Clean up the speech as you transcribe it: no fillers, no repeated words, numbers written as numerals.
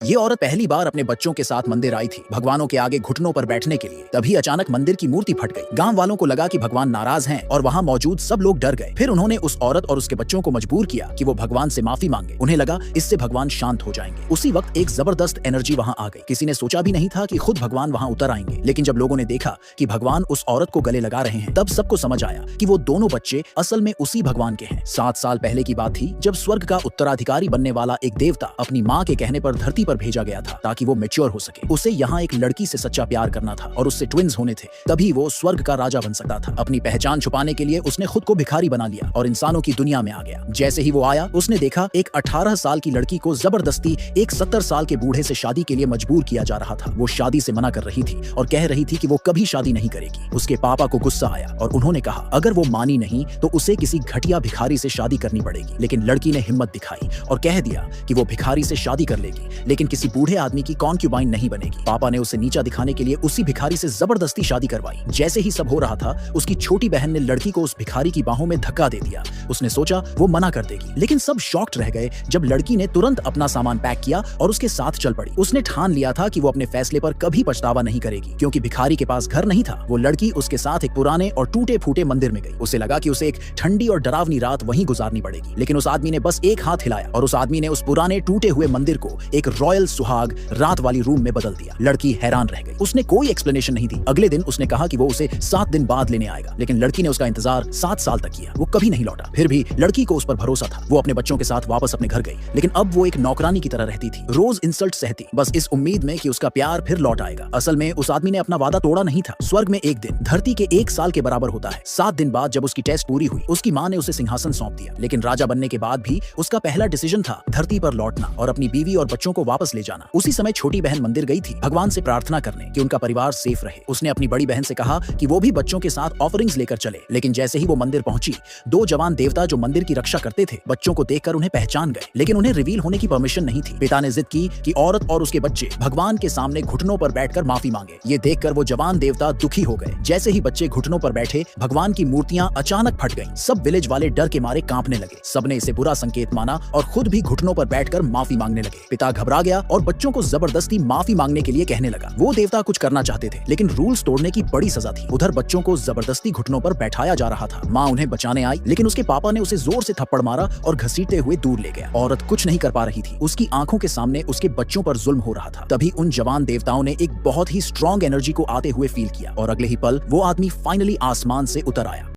ये औरत पहली बार अपने बच्चों के साथ मंदिर आई थी, भगवानों के आगे घुटनों पर बैठने के लिए। तभी अचानक मंदिर की मूर्ति फट गई। गांव वालों को लगा कि भगवान नाराज हैं और वहां मौजूद सब लोग डर गए। फिर उन्होंने उस औरत और उसके बच्चों को मजबूर किया कि वो भगवान से माफी मांगे। उन्हें लगा इससे भगवान शांत हो जाएंगे। उसी वक्त एक जबरदस्त एनर्जी वहां आ गई। किसी ने सोचा भी नहीं था कि खुद भगवान वहां उतर आएंगे, लेकिन जब लोगों ने देखा कि भगवान उस औरत को गले लगा रहे हैं, तब सबको समझ आया कि वो दोनों बच्चे असल में उसी भगवान के हैं। 7 साल पहले की बात थी, जब स्वर्ग का उत्तराधिकारी बनने वाला एक देवता अपनी माँ के कहने पर धरती पर भेजा गया था ताकि वो मैच्योर हो सके। उसे यहाँ एक लड़की से सच्चा प्यार करना था और उससे ट्विंस होने थे, तभी वो स्वर्ग का राजा बन सकता था। अपनी पहचान छुपाने के लिए उसने खुद को भिखारी बना लिया और इंसानों की दुनिया में आ गया। जैसे ही वो आया, उसने देखा एक 18 साल की लड़की को जबरदस्ती एक 70 साल के बूढ़े से शादी के लिए मजबूर किया जा रहा था। वो शादी से मना कर रही थी और कह रही थी कि वो कभी शादी नहीं करेगी। उसके पापा को गुस्सा आया और उन्होंने कहा अगर वो मानी नहीं तो उसे किसी घटिया भिखारी से शादी करनी पड़ेगी। लेकिन लड़की ने हिम्मत दिखाई और कह दिया कि वो भिखारी से शादी कर लेगी, लेकिन किसी बूढ़े आदमी की कॉन्क्यूबाइन नहीं बनेगी। पापा ने उसे नीचा दिखाने के लिए उसी भिखारी से जबरदस्ती शादी करवाई। जैसे ही सब हो रहा था, उसकी छोटी बहन ने लड़की को उस भिखारी की बाहों में धक्का दे दिया। उसने सोचा वो मना कर देगी, लेकिन सब शॉक्ड रह गए जब लड़की ने तुरंत अपना सामान पैक किया और उसके साथ चल पड़ी। उसने ठान लिया था कि वो अपने फैसले पर कभी पछतावा नहीं करेगी, क्योंकि भिखारी के पास घर नहीं था। वो लड़की उसके साथ एक पुराने और टूटे फूटे मंदिर में गई। उसे लगा कि उसे एक ठंडी और डरावनी रात वहीं गुजारनी पड़ेगी, लेकिन उस आदमी ने बस एक हाथ हिलाया और उस आदमी ने उस पुराने टूटे हुए मंदिर को एक रॉयल सुहाग रात वाली रूम में बदल दिया। लड़की हैरान रह गई। उसने कोई एक्सप्लेनेशन नहीं दी। अगले दिन उसने कहा कि वो उसे 7 दिन बाद लेने आएगा, लेकिन लड़की ने उसका इंतजार 7 साल तक किया। वो कभी नहीं लौटा। फिर भी लड़की को उस पर भरोसा था। वो अपने बच्चों के साथ वापस अपने घर गई, लेकिन अब वो एक नौकरानी की तरह रहती थी। रोज इंसल्ट सहती, बस इस उम्मीद में कि उसका प्यार फिर लौट आएगा। असल में उस आदमी ने अपना वादा तोड़ा नहीं था। स्वर्ग में एक दिन धरती के 1 साल के बराबर होता है। 7 दिन बाद जब उसकी टेस्ट पूरी हुई, उसकी माँ ने उसे सिंहासन सौंप दिया। लेकिन राजा बनने के बाद भी उसका पहला डिसीजन था धरती पर लौटना और अपनी बीवी और बच्चों को वापस ले जाना। उसी समय छोटी बहन मंदिर गई थी भगवान से प्रार्थना करने कि उनका परिवार सेफ रहे। उसने अपनी बड़ी बहन से कहा कि वो भी बच्चों के साथ ऑफरिंग्स लेकर चले, लेकिन जैसे ही वो मंदिर पहुंची, 2 जवान देवता जो मंदिर की रक्षा करते थे बच्चों को देखकर उन्हें पहचान गए, लेकिन उन्हें रिवील होने की परमिशन नहीं थी। पिता ने जिद की कि औरत और उसके बच्चे भगवान के सामने घुटनों पर बैठकर माफी मांगे। ये देखकर वो जवान देवता दुखी हो गए। जैसे ही बच्चे घुटनों पर बैठे, भगवान की मूर्तियां अचानक फट गईं। सब विलेज वाले डर के मारे कांपने लगे। सबने इसे बुरा संकेत माना और खुद भी घुटनों पर बैठकर माफी मांगने लगे। पिता घबरा गया और बच्चों को जबरदस्ती माफी मांगने के लिए कहने लगा। वो देवता कुछ करना चाहते थे, लेकिन रूल्स तोड़ने की बड़ी सजा थी। उधर बच्चों को जबरदस्ती घुटनों पर बैठाया जा रहा था। माँ उन्हें बचाने आई, लेकिन उसके पापा ने उसे जोर से थप्पड़ मारा और घसीटते हुए दूर ले गया। औरत कुछ नहीं कर पा रही थी। उसकी आंखों के सामने उसके बच्चों पर जुल्म हो रहा था। तभी उन जवान देवताओं ने एक बहुत ही स्ट्रॉन्ग एनर्जी को आते हुए फील किया और अगले ही पल वो आदमी फाइनली आसमान से उतर आया।